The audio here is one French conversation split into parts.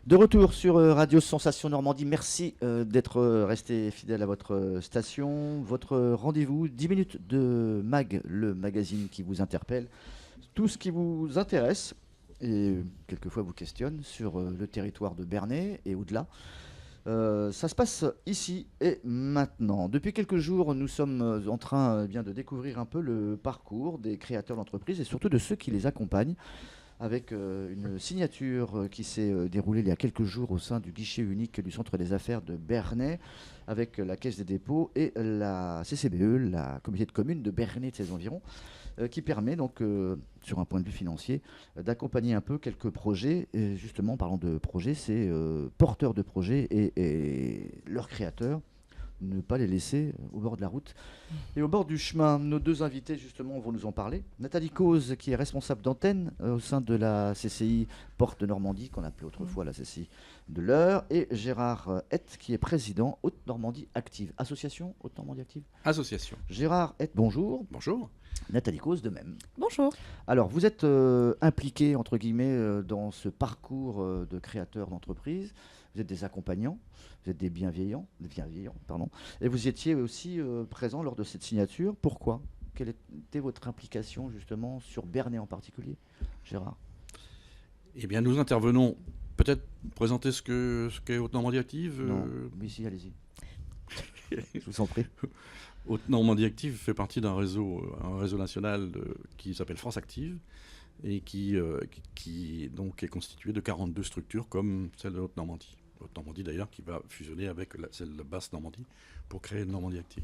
De retour sur Radio Sensation Normandie. Merci d'être resté fidèle à votre station. Votre rendez-vous, 10 minutes de MAG, le magazine qui vous interpelle. Tout ce qui vous intéresse et quelquefois vous questionne sur le territoire de Bernay et au-delà. Ça se passe ici et maintenant. Depuis quelques jours, nous sommes en train bien de découvrir un peu le parcours des créateurs d'entreprises et surtout de ceux qui les accompagnent, avec une signature qui s'est déroulée il y a quelques jours au sein du guichet unique du Centre des Affaires de Bernay, avec la Caisse des dépôts et la CCBE, la communauté de communes de Bernay et de ses environs, qui permet donc, sur un point de vue financier, d'accompagner un peu quelques projets. Et justement, en parlant de projets, c'est porteurs de projets et leurs créateurs, ne pas les laisser au bord de la route et au bord du chemin. Nos deux invités, justement, vont nous en parler. Nathalie Cause, qui est responsable d'antenne au sein de la CCI Porte Normandie, qu'on appelait autrefois la CCI de l'Eure, et Gérard Hett, qui est président Haute-Normandie Active. Association Haute-Normandie Active. Association. Gérard Hett, bonjour. Bonjour. Nathalie Cause, de même. Bonjour. Alors, vous êtes impliqué, entre guillemets, dans ce parcours de créateurs d'entreprises. Vous êtes des accompagnants, vous êtes des bienveillants, pardon. Et vous étiez aussi présent lors de cette signature. Pourquoi ? Quelle était votre implication, justement, sur Bernay en particulier, Gérard ? Eh bien, nous intervenons. Peut-être présenter ce qu'est Haute-Normandie Active. Non, mais si, allez-y. Je vous en prie. Haute-Normandie Active fait partie d'un réseau national qui s'appelle France Active et qui donc est constitué de 42 structures comme celle de Haute-Normandie. Haute-Normandie d'ailleurs qui va fusionner avec celle de Basse-Normandie pour créer Normandie Active.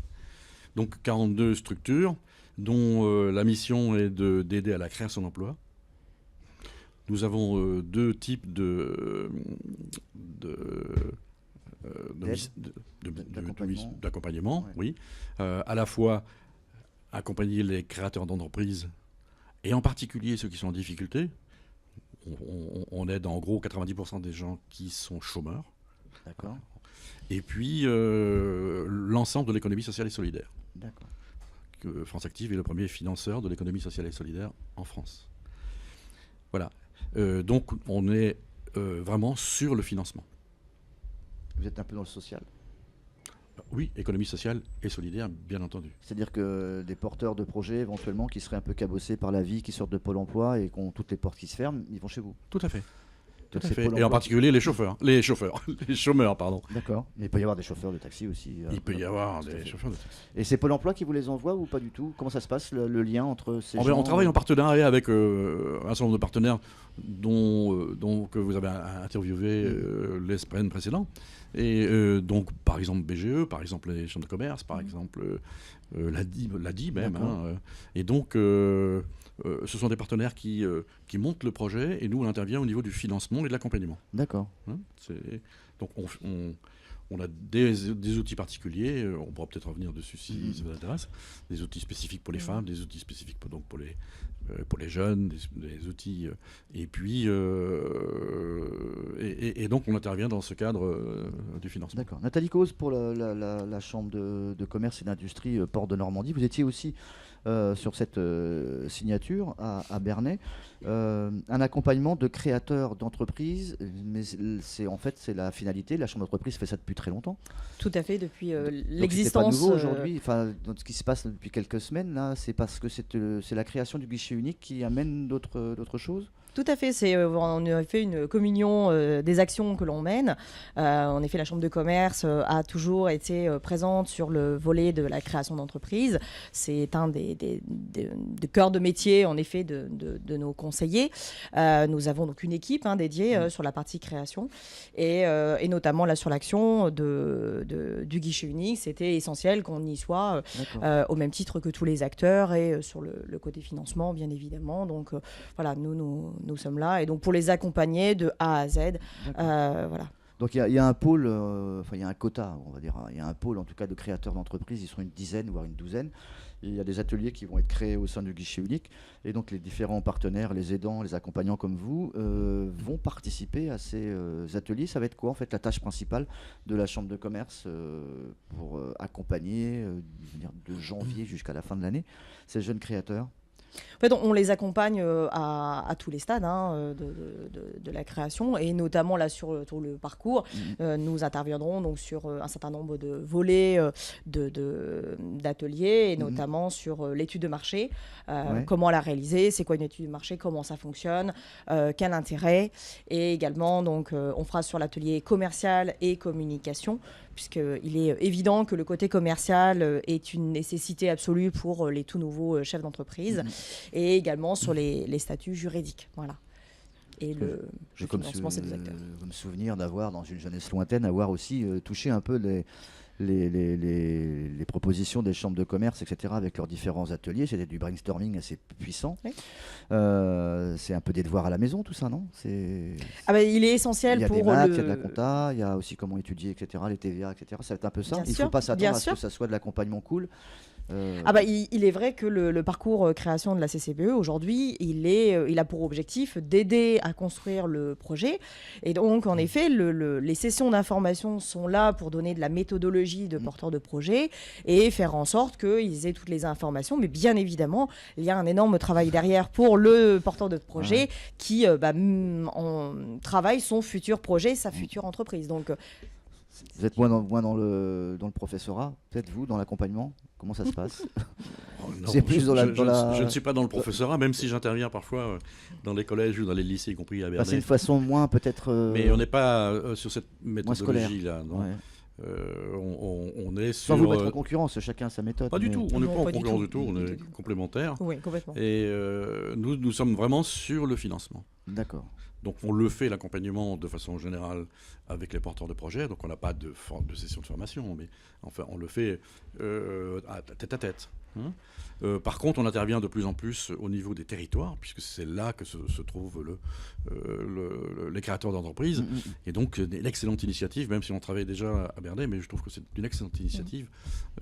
Donc 42 structures dont la mission est d'aider à la création d'emplois. Nous avons deux types d'accompagnement, ouais. Oui. À la fois accompagner les créateurs d'entreprises et en particulier ceux qui sont en difficulté. On aide en gros 90% des gens qui sont chômeurs. D'accord. Et puis l'ensemble de l'économie sociale et solidaire. D'accord. France Active est le premier financeur de l'économie sociale et solidaire en France. Voilà. Donc on est vraiment sur le financement. Vous êtes un peu dans le social. Oui, économie sociale et solidaire, bien entendu. C'est-à-dire que des porteurs de projets, éventuellement, qui seraient un peu cabossés par la vie, qui sortent de Pôle emploi et qui ont toutes les portes qui se ferment, ils vont chez vous. Tout à fait. Tout à Donc fait. Et en particulier les chômeurs, pardon. D'accord. Mais il peut y avoir des chauffeurs de taxi aussi. Il peut y avoir des chauffeurs de taxi. Et c'est Pôle emploi qui vous les envoie ou pas du tout ? Comment ça se passe, le lien entre ces gens ? On travaille en partenariat avec un certain nombre de partenaires dont que vous avez interviewé les semaines précédentes. Et donc, par exemple, BGE, par exemple les chambres de commerce, par exemple l'ADI même. Hein, et donc, ce sont des partenaires qui montent le projet et nous, on intervient au niveau du financement et de l'accompagnement. D'accord. Hein, donc, on a des outils particuliers, on pourra peut-être revenir dessus si ça vous intéresse, des outils spécifiques pour les femmes, des outils spécifiques pour les jeunes, des outils... et puis, et donc on intervient dans ce cadre du financement. D'accord. Nathalie Cause, pour la Chambre de commerce et d'industrie Porte de Normandie, vous étiez aussi sur cette signature à Bernay, un accompagnement de créateurs d'entreprises, mais c'est la finalité. La Chambre d'entreprise fait ça depuis très longtemps. Tout à fait, depuis l'existence. Donc c'est pas nouveau aujourd'hui. Enfin, dans ce qui se passe depuis quelques semaines là, c'est parce que c'est la création du guichet unique qui amène d'autres choses. Tout à fait, on a fait une communion des actions que l'on mène. En effet, la Chambre de commerce a toujours été présente sur le volet de la création d'entreprise. C'est un des cœurs de métier, en effet, de nos conseillers. Nous avons donc une équipe dédiée sur la partie création et notamment là sur l'action du guichet unique. C'était essentiel qu'on y soit au même titre que tous les acteurs et sur le côté financement, bien évidemment. Donc voilà, nous sommes là et donc pour les accompagner de A à Z. Voilà. Donc il y a un pôle, il y a un quota, on va dire. Il y a un pôle en tout cas de créateurs d'entreprises. Ils sont une dizaine, voire une douzaine. Et il y a des ateliers qui vont être créés au sein du guichet unique. Et donc les différents partenaires, les aidants, les accompagnants comme vous, vont participer à ces ateliers. Ça va être quoi en fait la tâche principale de la Chambre de commerce pour accompagner de janvier jusqu'à la fin de l'année ces jeunes créateurs ? En fait, on les accompagne à tous les stades de la création, et notamment là sur tout le parcours. Nous interviendrons donc sur un certain nombre de volets d'ateliers, et notamment sur l'étude de marché, comment la réaliser, c'est quoi une étude de marché, comment ça fonctionne, quel intérêt, et également donc on fera sur l'atelier commercial et communication, puisqu'il est évident que le côté commercial est une nécessité absolue pour les tout nouveaux chefs d'entreprise, et également sur les statuts juridiques. Voilà. Et le financement, c'est des acteurs. Je me souvenir d'avoir, dans une jeunesse lointaine, avoir aussi touché un peu les propositions des chambres de commerce, etc., avec leurs différents ateliers. C'était du brainstorming assez puissant. Oui. C'est un peu des devoirs à la maison, tout ça, non? Il est essentiel pour il y a des maths, il y a de la compta, il y a aussi comment étudier, etc., les TVA, etc. Ça va être un peu ça. Il ne faut pas s'attendre à ce que ça soit de l'accompagnement cool. Il est vrai que le parcours création de la CCPE aujourd'hui, il a pour objectif d'aider à construire le projet, et donc en effet les sessions d'information sont là pour donner de la méthodologie de porteurs de projet et faire en sorte qu'ils aient toutes les informations, mais bien évidemment il y a un énorme travail derrière pour le porteur de projet qui travaille son futur projet, sa future entreprise. Donc vous êtes moins dans le professorat, peut-être vous, dans l'accompagnement? Comment ça se passe? C'est plus je ne suis pas dans le professorat, même si j'interviens parfois dans les collèges ou dans les lycées, y compris à Bernay. C'est une façon moins peut-être... Mais on n'est pas sur cette méthodologie-là. On est sur... Sans vous mettre en concurrence, chacun a sa méthode. Pas du tout, on n'est pas en concurrence du tout, on est complémentaires. Oui, complètement. Et nous sommes vraiment sur le financement. D'accord. Donc on le fait, l'accompagnement, de façon générale avec les porteurs de projets. Donc on n'a pas de session de formation, mais enfin on le fait tête à tête. Par contre, on intervient de plus en plus au niveau des territoires, puisque c'est là que se trouvent les créateurs d'entreprises. Et donc une excellente initiative, même si on travaille déjà à Bernay, mais je trouve que c'est une excellente initiative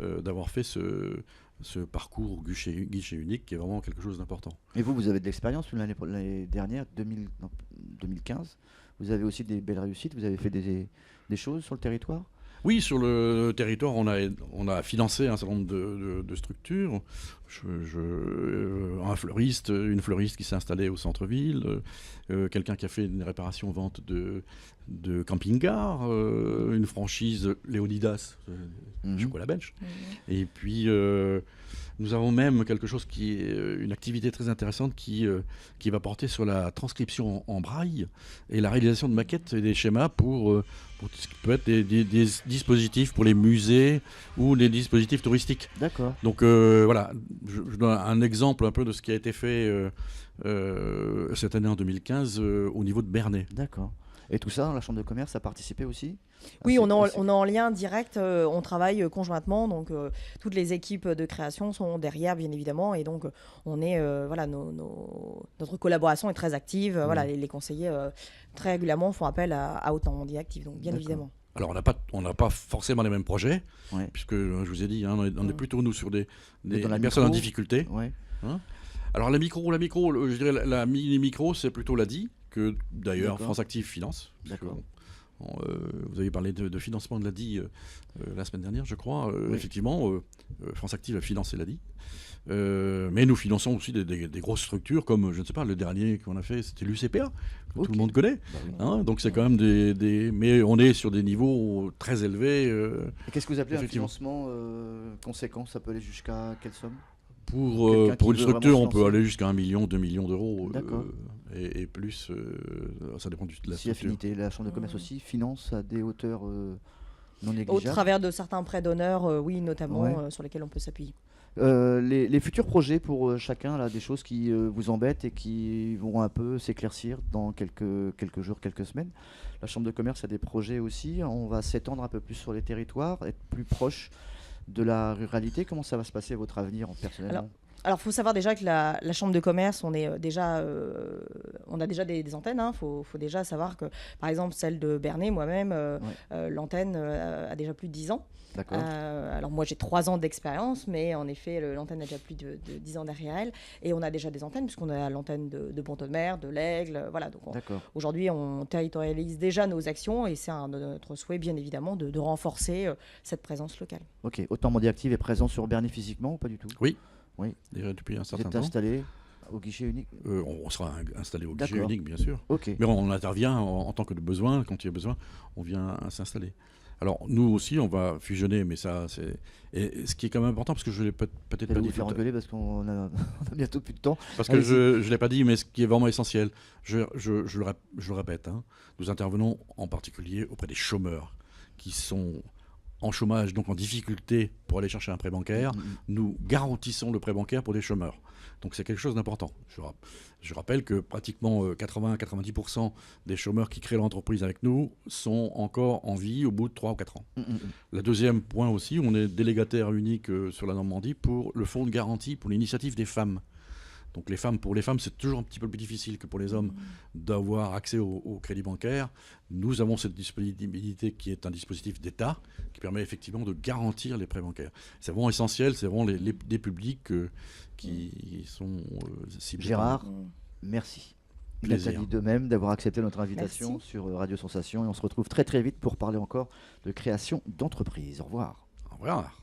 d'avoir fait ce parcours guichet unique, qui est vraiment quelque chose d'important. Et vous avez de l'expérience l'année dernière, 2015. Vous avez aussi des belles réussites, vous avez fait des choses sur le territoire? Oui, sur le territoire, on a financé un certain nombre de structures. Une fleuriste qui s'est installée au centre-ville, quelqu'un qui a fait une réparation-vente de camping-car, une franchise Léonidas, chocolat belge. Et puis, nous avons même quelque chose qui est une activité très intéressante qui va porter sur la transcription en braille et la réalisation de maquettes et des schémas pour ce qui peut être des dispositifs pour les musées ou des dispositifs touristiques. D'accord. Donc voilà, je donne un exemple un peu de ce qui a été fait cette année en 2015 au niveau de Bernay. D'accord. Et tout ça, la Chambre de commerce a participé aussi? Oui, on est en lien direct, on travaille conjointement, donc toutes les équipes de création sont derrière, bien évidemment, et donc on est, notre collaboration est très active, les conseillers très régulièrement font appel à Haute-Normandie Active, donc bien évidemment. Alors on n'a pas forcément les mêmes projets, puisque je vous ai dit, on est plutôt nous sur des personnes en difficulté. Alors la micro, je dirais la mini-micro, c'est plutôt l'ADI, que d'ailleurs France Active finance. D'accord. Vous avez parlé de financement de l'ADI la semaine dernière, je crois. Effectivement, France Active a financé l'ADI. Mais nous finançons aussi des grosses structures, comme, je ne sais pas, le dernier qu'on a fait, c'était l'UCPA, que tout le monde connaît. Donc c'est quand même mais on est sur des niveaux très élevés. Et qu'est-ce que vous appelez un financement conséquent? Ça peut aller jusqu'à quelle somme? Pour une structure, on peut aller jusqu'à 1 million, 2 millions d'euros. Et plus, ça dépend de la structure. Affinité, la Chambre de commerce aussi finance à des hauteurs non négligeables. Au travers de certains prêts d'honneur, oui, notamment, sur lesquels on peut s'appuyer. Les futurs projets pour chacun, là, des choses qui vous embêtent et qui vont un peu s'éclaircir dans quelques jours, quelques semaines. La Chambre de commerce a des projets aussi. On va s'étendre un peu plus sur les territoires, être plus proche de la ruralité. Comment ça va se passer, votre avenir personnellement? Alors, il faut savoir déjà que la Chambre de commerce, on a déjà des antennes. Faut déjà savoir que, par exemple, celle de Bernay, moi-même, l'antenne a déjà plus de 10 ans. D'accord. Alors moi j'ai 3 ans d'expérience, mais en effet l'antenne a déjà plus de 10 ans derrière elle, et on a déjà des antennes puisqu'on a l'antenne de Pont-de-Mer, de l'Aigle, voilà. Donc aujourd'hui on territorialise déjà nos actions, et c'est notre souhait bien évidemment de renforcer cette présence locale. Ok, Haute-Normandie Active est présent sur Bernay physiquement ou pas du tout? Oui. Déjà depuis un certain temps. Vous êtes installé? au guichet unique. On sera installé au guichet D'accord. unique, bien sûr. Ok. Mais on intervient en tant que de besoin. Quand il y a besoin, on vient s'installer. Alors, nous aussi, on va fusionner, mais ça, c'est. Et ce qui est quand même important, parce que je ne l'ai peut-être pas J'allais dit. vous faire engueuler parce qu'on a, on a bientôt plus de temps. Parce que Allez-y. je ne l'ai pas dit, mais ce qui est vraiment essentiel, je le répète, hein, nous intervenons en particulier auprès des chômeurs qui sont en chômage, donc en difficulté pour aller chercher un prêt bancaire. Nous garantissons le prêt bancaire pour les chômeurs. Donc c'est quelque chose d'important. Je rappelle que pratiquement 80-90% des chômeurs qui créent leur entreprise avec nous sont encore en vie au bout de 3 ou 4 ans. Le deuxième point aussi, on est délégataire unique sur la Normandie pour le fonds de garantie pour l'initiative des femmes. Donc pour les femmes, c'est toujours un petit peu plus difficile que pour les hommes d'avoir accès au crédit bancaire. Nous avons cette disponibilité qui est un dispositif d'État qui permet effectivement de garantir les prêts bancaires. C'est vraiment essentiel, c'est vraiment des publics qui sont ciblés. Gérard, merci. Plaisir. Nathalie de même d'avoir accepté notre invitation Merci. sur Radio Sensation et on se retrouve très très vite pour parler encore de création d'entreprise. Au revoir. Au revoir.